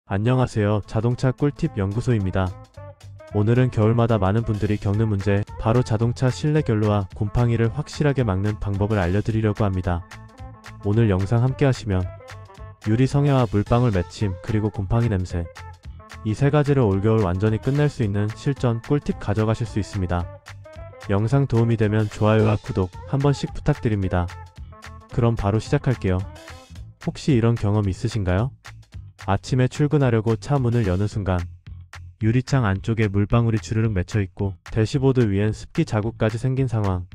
안녕하세요. 자동차 꿀팁 연구소입니다. 오늘은 겨울마다 많은 분들이 겪는 문제, 바로 자동차 실내 결로와 곰팡이를 확실하게 막는 방법을 알려드리려고 합니다. 오늘 영상 함께 하시면 유리 성애와 물방울 맺힘, 그리고 곰팡이 냄새, 이 세 가지를 올겨울 완전히 끝낼 수 있는 실전 꿀팁 가져가실 수 있습니다. 영상 도움이 되면 좋아요와 구독 한 번씩 부탁드립니다. 그럼 바로 시작할게요. 혹시 이런 경험 있으신가요? 아침에 출근하려고 차 문을 여는 순간 유리창 안쪽에 물방울이 주르륵 맺혀있고 대시보드 위엔 습기 자국까지 생긴 상황.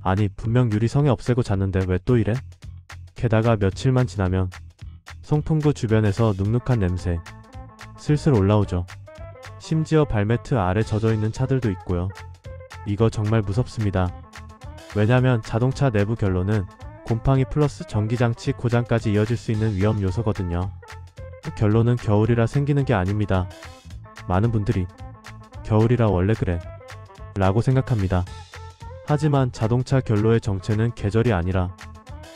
아니, 분명 유리 성애 없애고 잤는데 왜 또 이래? 게다가 며칠만 지나면 송풍구 주변에서 눅눅한 냄새 슬슬 올라오죠. 심지어 발매트 아래 젖어있는 차들도 있고요. 이거 정말 무섭습니다. 왜냐면 자동차 내부 결로는 곰팡이 플러스 전기장치 고장까지 이어질 수 있는 위험 요소거든요. 결로는 겨울이라 생기는 게 아닙니다. 많은 분들이 겨울이라 원래 그래 라고 생각합니다. 하지만 자동차 결로의 정체는 계절이 아니라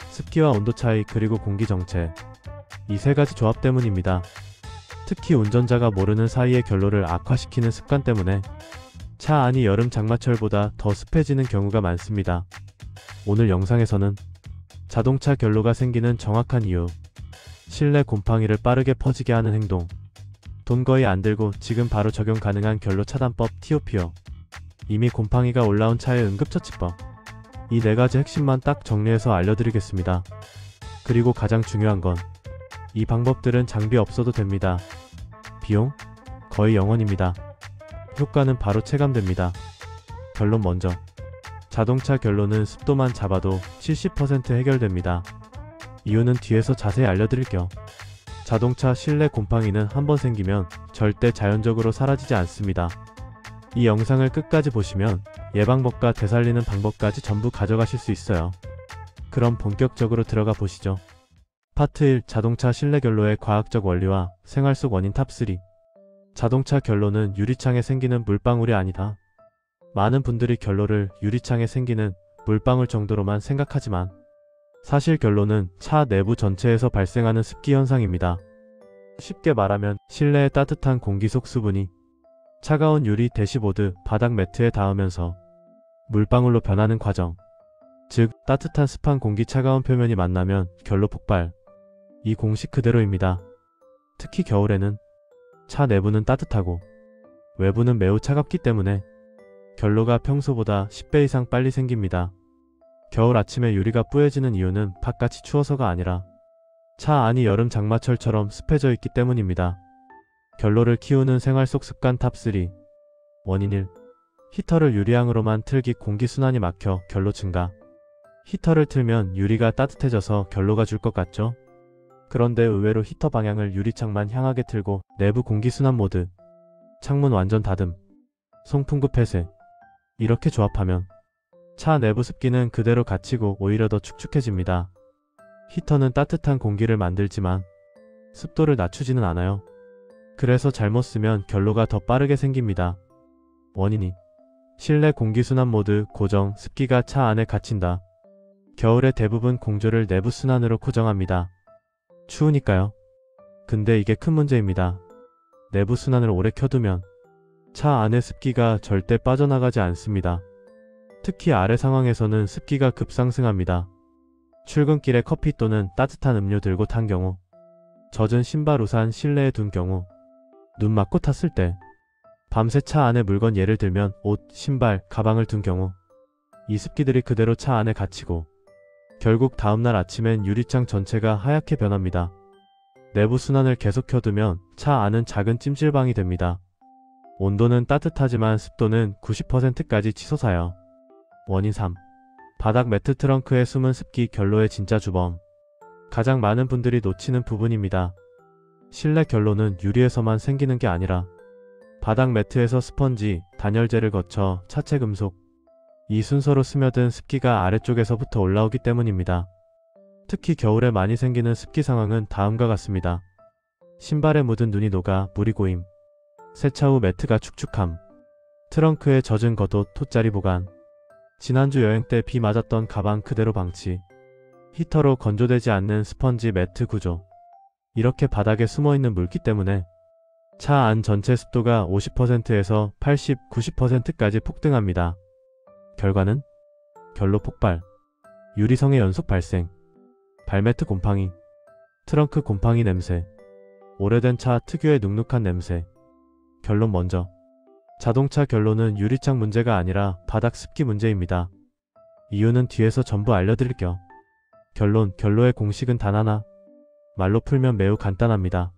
습기와 온도 차이, 그리고 공기 정체, 이 세 가지 조합 때문입니다. 특히 운전자가 모르는 사이에 결로를 악화시키는 습관 때문에 차 안이 여름 장마철보다 더 습해지는 경우가 많습니다. 오늘 영상에서는 자동차 결로가 생기는 정확한 이유, 실내 곰팡이를 빠르게 퍼지게 하는 행동, 돈 거의 안 들고 지금 바로 적용 가능한 결로 차단법 TOPO, 이미 곰팡이가 올라온 차의 응급처치법, 이 네 가지 핵심만 딱 정리해서 알려드리겠습니다. 그리고 가장 중요한 건 이 방법들은 장비 없어도 됩니다. 비용? 거의 0원입니다. 효과는 바로 체감됩니다. 결론 먼저, 자동차 결로는 습도만 잡아도 70% 해결됩니다. 이유는 뒤에서 자세히 알려드릴게요. 자동차 실내 곰팡이는 한번 생기면 절대 자연적으로 사라지지 않습니다. 이 영상을 끝까지 보시면 예방법과 되살리는 방법까지 전부 가져가실 수 있어요. 그럼 본격적으로 들어가 보시죠. 파트 1. 자동차 실내 결로의 과학적 원리와 생활 속 원인 탑3. 자동차 결로는 유리창에 생기는 물방울이 아니다. 많은 분들이 결로를 유리창에 생기는 물방울 정도로만 생각하지만 사실 결로는 차 내부 전체에서 발생하는 습기 현상입니다. 쉽게 말하면 실내의 따뜻한 공기 속 수분이 차가운 유리 대시보드 바닥 매트에 닿으면서 물방울로 변하는 과정, 즉 따뜻한 습한 공기 차가운 표면이 만나면 결로 폭발, 이 공식 그대로입니다. 특히 겨울에는 차 내부는 따뜻하고 외부는 매우 차갑기 때문에 결로가 평소보다 10배 이상 빨리 생깁니다. 겨울 아침에 유리가 뿌얘지는 이유는 바깥이 추워서가 아니라 차 안이 여름 장마철처럼 습해져 있기 때문입니다. 결로를 키우는 생활 속 습관 탑3. 원인 1. 히터를 유리창으로만 틀기. 공기순환이 막혀 결로 증가. 히터를 틀면 유리가 따뜻해져서 결로가 줄 것 같죠? 그런데 의외로 히터 방향을 유리창만 향하게 틀고 내부 공기순환 모드, 창문 완전 닫음, 송풍구 폐쇄, 이렇게 조합하면 차 내부 습기는 그대로 갇히고 오히려 더 축축해집니다. 히터는 따뜻한 공기를 만들지만 습도를 낮추지는 않아요. 그래서 잘못 쓰면 결로가 더 빠르게 생깁니다. 원인 2. 실내 공기순환 모드 고정. 습기가 차 안에 갇힌다. 겨울에 대부분 공조를 내부 순환으로 고정합니다. 추우니까요. 근데 이게 큰 문제입니다. 내부 순환을 오래 켜두면 차 안의 습기가 절대 빠져나가지 않습니다. 특히 아래 상황에서는 습기가 급상승합니다. 출근길에 커피 또는 따뜻한 음료 들고 탄 경우, 젖은 신발 우산 실내에 둔 경우, 눈 맞고 탔을 때, 밤새 차 안에 물건 예를 들면 옷, 신발, 가방을 둔 경우 이 습기들이 그대로 차 안에 갇히고 결국 다음날 아침엔 유리창 전체가 하얗게 변합니다. 내부 순환을 계속 켜두면 차 안은 작은 찜질방이 됩니다. 온도는 따뜻하지만 습도는 90%까지 치솟아요. 원인 3. 바닥 매트 트렁크의 숨은 습기. 결로의 진짜 주범. 가장 많은 분들이 놓치는 부분입니다. 실내 결로는 유리에서만 생기는 게 아니라 바닥 매트에서 스펀지, 단열재를 거쳐 차체 금속, 이 순서로 스며든 습기가 아래쪽에서부터 올라오기 때문입니다. 특히 겨울에 많이 생기는 습기 상황은 다음과 같습니다. 신발에 묻은 눈이 녹아 물이 고임, 세차 후 매트가 축축함, 트렁크에 젖은 겉옷 돗자리 보관, 지난주 여행 때 비 맞았던 가방 그대로 방치, 히터로 건조되지 않는 스펀지 매트 구조, 이렇게 바닥에 숨어있는 물기 때문에 차 안 전체 습도가 50%에서 80, 90%까지 폭등합니다. 결과는 결로 폭발, 유리성의 연속 발생, 발매트 곰팡이, 트렁크 곰팡이 냄새, 오래된 차 특유의 눅눅한 냄새. 결론 먼저. 자동차 결로는 유리창 문제가 아니라 바닥 습기 문제입니다. 이유는 뒤에서 전부 알려드릴게요. 결론, 결로의 공식은 단 하나. 말로 풀면 매우 간단합니다.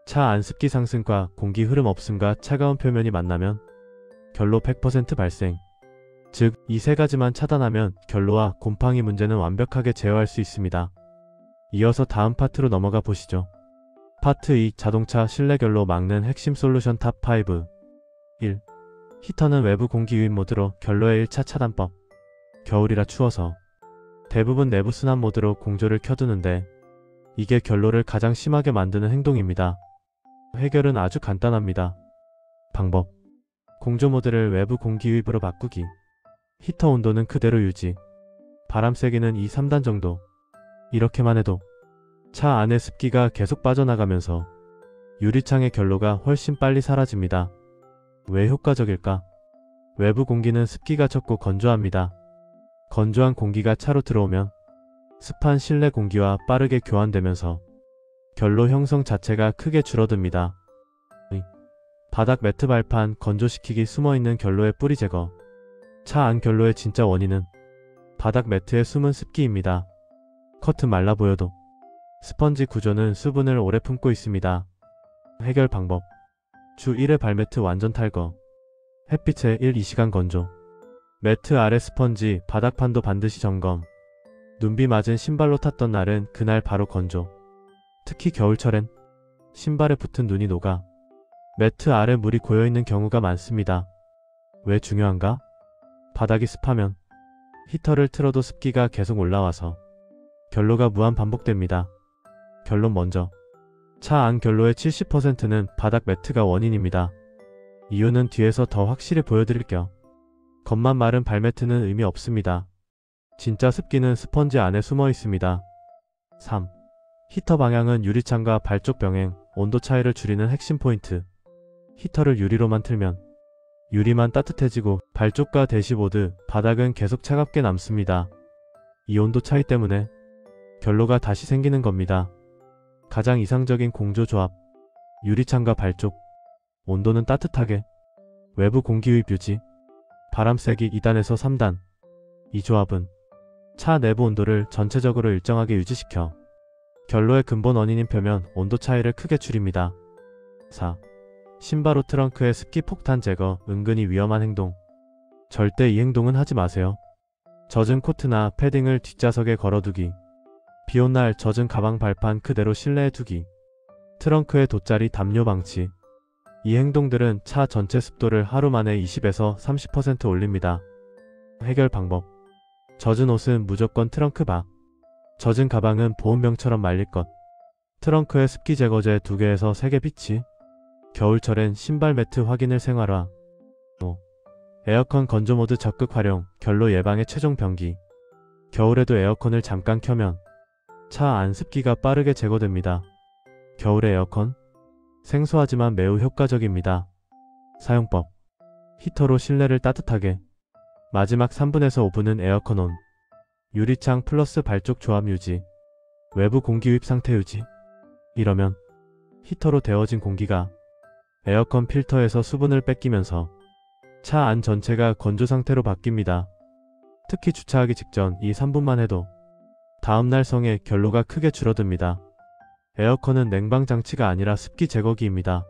차 안 습기 상승과 공기 흐름 없음과 차가운 표면이 만나면 결로 100% 발생. 즉, 이 세 가지만 차단하면 결로와 곰팡이 문제는 완벽하게 제어할 수 있습니다. 이어서 다음 파트로 넘어가 보시죠. 파트 2. 자동차 실내 결로 막는 핵심 솔루션 탑 5. 1. 히터는 외부 공기 유입 모드로 결로의 1차 차단법. 겨울이라 추워서 대부분 내부 순환 모드로 공조를 켜두는데 이게 결로를 가장 심하게 만드는 행동입니다. 해결은 아주 간단합니다. 방법. 공조 모드를 외부 공기 유입으로 바꾸기. 히터 온도는 그대로 유지. 바람 세기는 2, 3단 정도. 이렇게만 해도 차 안의 습기가 계속 빠져나가면서 유리창의 결로가 훨씬 빨리 사라집니다. 왜 효과적일까? 외부 공기는 습기가 적고 건조합니다. 건조한 공기가 차로 들어오면 습한 실내 공기와 빠르게 교환되면서 결로 형성 자체가 크게 줄어듭니다. 바닥 매트 발판 건조시키기. 숨어있는 결로의 뿌리 제거. 차 안 결로의 진짜 원인은 바닥 매트의 숨은 습기입니다. 커튼 말라 보여도 스펀지 구조는 수분을 오래 품고 있습니다. 해결 방법. 주 1회 발매트 완전 탈거. 햇빛에 1-2시간 건조. 매트 아래 스펀지, 바닥판도 반드시 점검. 눈비 맞은 신발로 탔던 날은 그날 바로 건조. 특히 겨울철엔 신발에 붙은 눈이 녹아 매트 아래 물이 고여있는 경우가 많습니다. 왜 중요한가? 바닥이 습하면 히터를 틀어도 습기가 계속 올라와서 결로가 무한 반복됩니다. 결론 먼저. 차 안 결로의 70%는 바닥 매트가 원인입니다. 이유는 뒤에서 더 확실히 보여드릴게요. 겉만 마른 발매트는 의미 없습니다. 진짜 습기는 스펀지 안에 숨어 있습니다. 3. 히터 방향은 유리창과 발쪽 병행, 온도 차이를 줄이는 핵심 포인트. 히터를 유리로만 틀면 유리만 따뜻해지고 발쪽과 대시보드, 바닥은 계속 차갑게 남습니다. 이 온도 차이 때문에 결로가 다시 생기는 겁니다. 가장 이상적인 공조 조합. 유리창과 발쪽. 온도는 따뜻하게. 외부 공기 유입 유지. 바람 세기 2단에서 3단. 이 조합은 차 내부 온도를 전체적으로 일정하게 유지시켜 결로의 근본 원인인 표면 온도 차이를 크게 줄입니다. 4. 신발 후 트렁크의 습기 폭탄 제거. 은근히 위험한 행동. 절대 이 행동은 하지 마세요. 젖은 코트나 패딩을 뒷좌석에 걸어두기. 비온 날 젖은 가방 발판 그대로 실내에 두기. 트렁크에 돗자리 담요 방치. 이 행동들은 차 전체 습도를 하루 만에 20에서 30% 올립니다. 해결 방법. 젖은 옷은 무조건 트렁크 밖. 젖은 가방은 보온병처럼 말릴 것. 트렁크에 습기 제거제 2개에서 3개 비치. 겨울철엔 신발 매트 확인을 생활화. 5. 에어컨 건조 모드 적극 활용. 결로 예방의 최종 병기. 겨울에도 에어컨을 잠깐 켜면 차 안 습기가 빠르게 제거됩니다. 겨울의 에어컨? 생소하지만 매우 효과적입니다. 사용법. 히터로 실내를 따뜻하게. 마지막 3분에서 5분은 에어컨 온. 유리창 플러스 발쪽 조합 유지. 외부 공기 유입 상태 유지. 이러면 히터로 데워진 공기가 에어컨 필터에서 수분을 뺏기면서 차 안 전체가 건조 상태로 바뀝니다. 특히 주차하기 직전 이 3분만 해도 다음날 성에 결로가 크게 줄어듭니다. 에어컨은 냉방 장치가 아니라 습기 제거기입니다.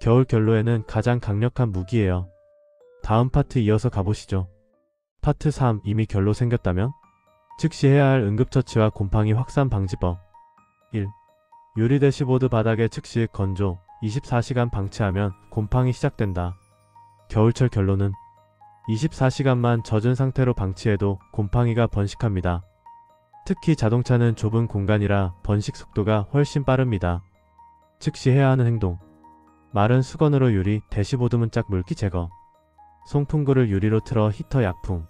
겨울 결로에는 가장 강력한 무기예요. 다음 파트 이어서 가보시죠. 파트 3. 이미 결로 생겼다면? 즉시 해야 할 응급처치와 곰팡이 확산 방지법. 1. 유리 대시보드 바닥에 즉시 건조 24시간 방치하면 곰팡이 시작된다. 겨울철 결로는 24시간만 젖은 상태로 방치해도 곰팡이가 번식합니다. 특히 자동차는 좁은 공간이라 번식 속도가 훨씬 빠릅니다. 즉시 해야 하는 행동. 마른 수건으로 유리, 대시보드 문짝 물기 제거. 송풍구를 유리로 틀어 히터 약풍.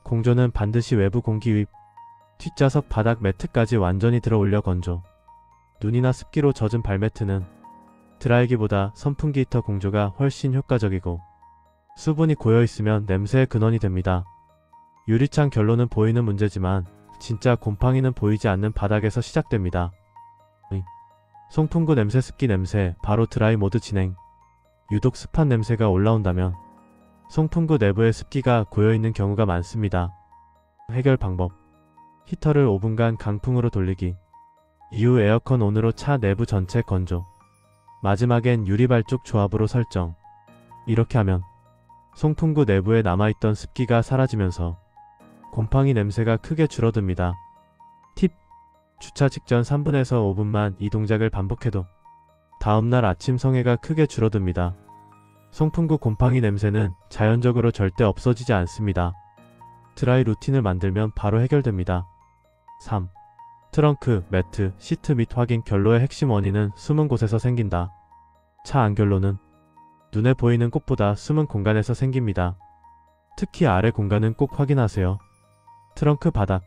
공조는 반드시 외부 공기 유입. 뒷좌석 바닥 매트까지 완전히 들어 올려 건조. 눈이나 습기로 젖은 발매트는 드라이기보다 선풍기 히터 공조가 훨씬 효과적이고 수분이 고여있으면 냄새의 근원이 됩니다. 유리창 결로는 보이는 문제지만 진짜 곰팡이는 보이지 않는 바닥에서 시작됩니다. 송풍구 냄새, 습기 냄새, 바로 드라이 모드 진행. 유독 습한 냄새가 올라온다면 송풍구 내부에 습기가 고여있는 경우가 많습니다. 해결 방법: 히터를 5분간 강풍으로 돌리기, 이후 에어컨 온으로 차 내부 전체 건조, 마지막엔 유리발쪽 조합으로 설정. 이렇게 하면 송풍구 내부에 남아있던 습기가 사라지면서 곰팡이 냄새가 크게 줄어듭니다. 팁: 주차 직전 3분에서 5분만 이 동작을 반복해도 다음날 아침 성에가 크게 줄어듭니다. 송풍구 곰팡이 냄새는 자연적으로 절대 없어지지 않습니다. 드라이 루틴을 만들면 바로 해결됩니다. 3. 트렁크, 매트, 시트 및 확인. 결로의 핵심 원인은 숨은 곳에서 생긴다. 차 안 결로는 눈에 보이는 곳보다 숨은 공간에서 생깁니다. 특히 아래 공간은 꼭 확인하세요. 트렁크 바닥,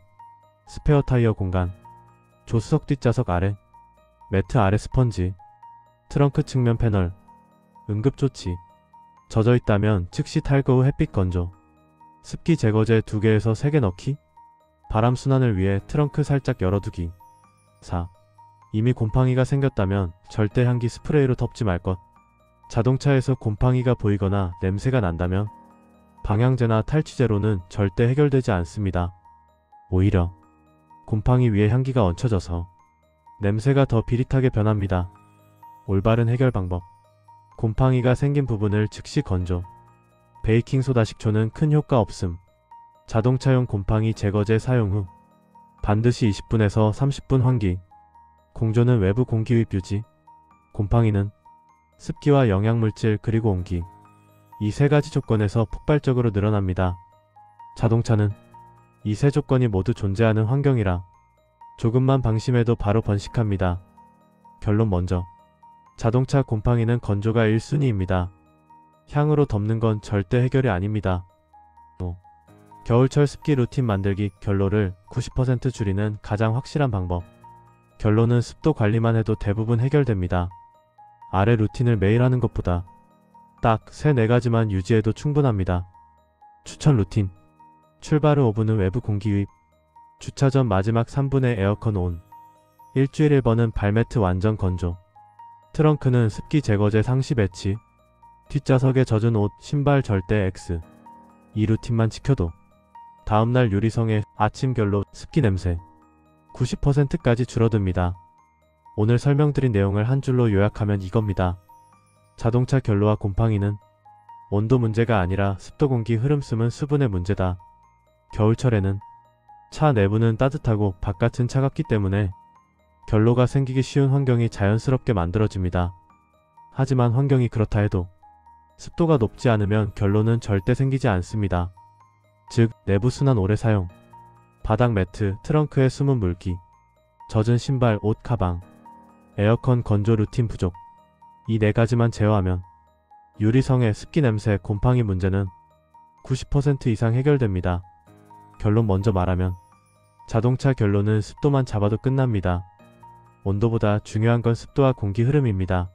스페어 타이어 공간, 조수석 뒷좌석 아래, 매트 아래 스펀지, 트렁크 측면 패널, 응급조치. 젖어있다면 즉시 탈거 후 햇빛 건조, 습기 제거제 2개에서 3개 넣기, 바람 순환을 위해 트렁크 살짝 열어두기. 4. 이미 곰팡이가 생겼다면 절대 향기 스프레이로 덮지 말 것. 자동차에서 곰팡이가 보이거나 냄새가 난다면 방향제나 탈취제로는 절대 해결되지 않습니다. 오히려 곰팡이 위에 향기가 얹혀져서 냄새가 더 비릿하게 변합니다. 올바른 해결 방법: 곰팡이가 생긴 부분을 즉시 건조. 베이킹소다, 식초는 큰 효과 없음. 자동차용 곰팡이 제거제 사용 후 반드시 20분에서 30분 환기. 공조는 외부 공기 유입 유지. 곰팡이는 습기와 영양물질 그리고 온기. 이 3가지 조건에서 폭발적으로 늘어납니다. 자동차는 이 3 조건이 모두 존재하는 환경이라 조금만 방심해도 바로 번식합니다. 결론 먼저, 자동차 곰팡이는 건조가 1순위입니다. 향으로 덮는 건 절대 해결이 아닙니다. 5. 겨울철 습기 루틴 만들기. 결로를 90% 줄이는 가장 확실한 방법. 결로는 습도 관리만 해도 대부분 해결됩니다. 아래 루틴을 매일 하는 것보다 딱 3-4가지만 유지해도 충분합니다. 추천 루틴: 출발 후 5분 후 외부 공기 유입, 주차 전 마지막 3분에 에어컨 온, 일주일 1번은 발매트 완전 건조, 트렁크는 습기 제거제 상시 배치, 뒷좌석에 젖은 옷, 신발 절대 X. 이 루틴만 지켜도 다음날 유리성에 아침 결로, 습기 냄새 90%까지 줄어듭니다. 오늘 설명드린 내용을 한 줄로 요약하면 이겁니다. 자동차 결로와 곰팡이는 온도 문제가 아니라 습도, 공기 흐름숨은 수분의 문제다. 겨울철에는 차 내부는 따뜻하고 바깥은 차갑기 때문에 결로가 생기기 쉬운 환경이 자연스럽게 만들어집니다. 하지만 환경이 그렇다 해도 습도가 높지 않으면 결로는 절대 생기지 않습니다. 즉, 내부 순환 오래 사용, 바닥 매트, 트렁크에 숨은 물기, 젖은 신발, 옷, 가방, 에어컨 건조 루틴 부족. 이 4가지만 제어하면 유리성의 습기 냄새, 곰팡이 문제는 90% 이상 해결됩니다. 결론 먼저 말하면 자동차 결로는 습도만 잡아도 끝납니다. 온도보다 중요한 건 습도와 공기 흐름입니다.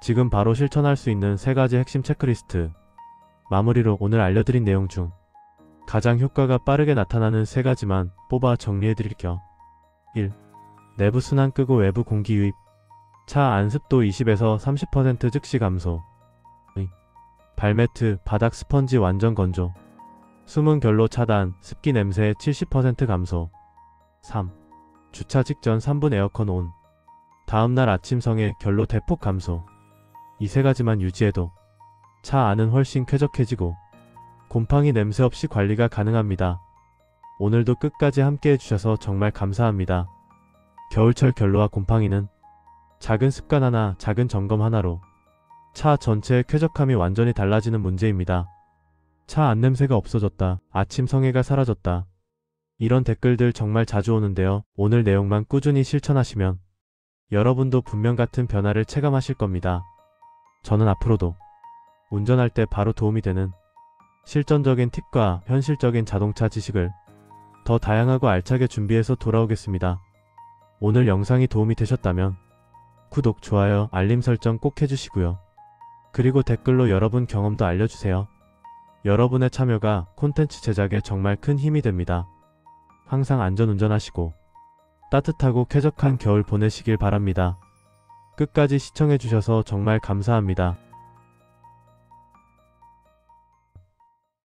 지금 바로 실천할 수 있는 3가지 핵심 체크리스트. 마무리로 오늘 알려드린 내용 중 가장 효과가 빠르게 나타나는 3가지만 뽑아 정리해드릴게요. 1. 내부 순환 끄고 외부 공기 유입. 차 안 습도 20에서 30% 즉시 감소. 2. 발매트, 바닥 스펀지 완전 건조. 숨은 결로 차단, 습기 냄새 70% 감소. 3. 주차 직전 3분 에어컨 온. 다음날 아침 성에 결로 대폭 감소. 이 3가지만 유지해도 차 안은 훨씬 쾌적해지고 곰팡이 냄새 없이 관리가 가능합니다. 오늘도 끝까지 함께 해주셔서 정말 감사합니다. 겨울철 결로와 곰팡이는 작은 습관 하나, 작은 점검 하나로 차 전체의 쾌적함이 완전히 달라지는 문제입니다. 차 안냄새가 없어졌다. 아침 성에가 사라졌다. 이런 댓글들 정말 자주 오는데요. 오늘 내용만 꾸준히 실천하시면 여러분도 분명 같은 변화를 체감하실 겁니다. 저는 앞으로도 운전할 때 바로 도움이 되는 실전적인 팁과 현실적인 자동차 지식을 더 다양하고 알차게 준비해서 돌아오겠습니다. 오늘 영상이 도움이 되셨다면 구독, 좋아요, 알림 설정 꼭 해주시고요. 그리고 댓글로 여러분 경험도 알려주세요. 여러분의 참여가 콘텐츠 제작에 정말 큰 힘이 됩니다. 항상 안전운전하시고 따뜻하고 쾌적한 겨울 보내시길 바랍니다. 끝까지 시청해주셔서 정말 감사합니다.